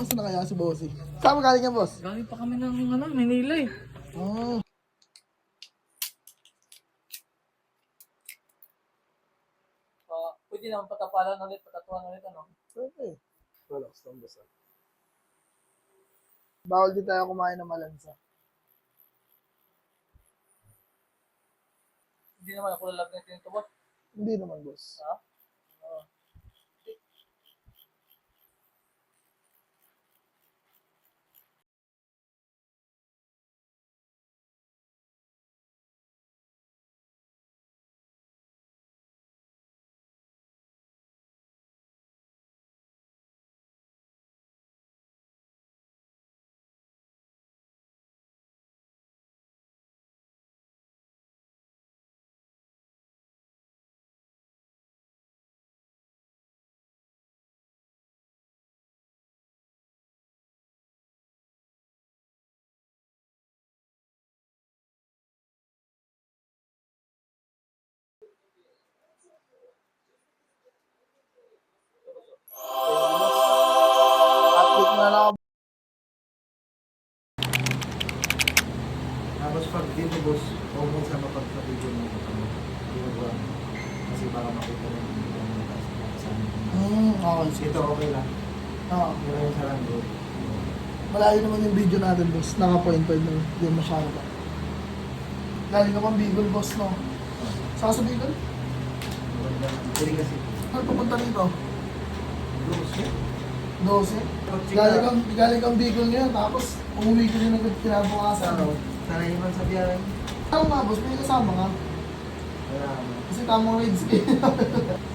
Kamusta na kaya si Bossy? Saan mo galing yan, boss? Galing pa kami ng Manila eh. Oh. Pwede naman patapalan ulit, patatuan ulit ano. Pwede. Relax lang, boss. Bawal din tayo kumain ng malansa. Hindi naman ako lalagyan ng tubot. Hindi naman, boss. Ha? Update na lang ako. Tapos pag dito boss, huwag mo sa mapagpapigil mo ito. Ginagawa mo. Kasi baka makita mo yung kasama. Okay. Sige. Ito okay lang. Oo. Pero yung sa lang bro. Malayo naman yung video natin, boss. Naka-point-point na. Hindi masyado ba. Galing ka pang Bicol, boss, no? Saan ka sa Bicol? Maganda. Hindi kasi. Saan pupunta rito? Boss, 12? Galing kang Bicol ngayon, tapos umuwi ka rin agad kinabukasan. Ano? Sanay naman sa biyahe. Ano nga, boss? May kasama ka? Wala mo. Kasi tamang raids kayo.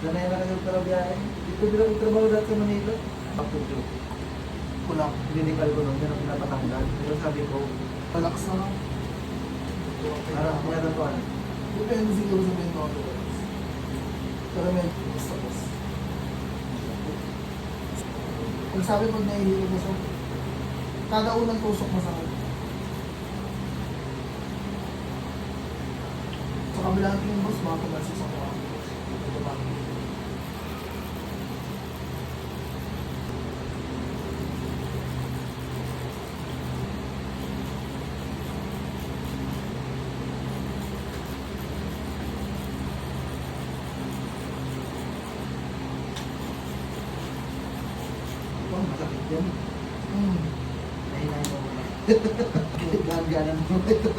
Sanay na kasi sa biyahe. Dito bilang magtrabaho dati sa Manila. Pagpunto. Kulang. Clinical ko nung yan ang pinapatanggal. Pero sabi ko, Relax na lang. parang meron ko ano. Depende siguro sa main motor. Pero medyo basta, boss. Kung sabi pag nahihilo mo sa kada unang tusok masakit. Sa kabilang tingin, boss, mga tumasis ako. Oh, masakit yan. Hmm. Nahinay mo muna. Gaganan mo ito.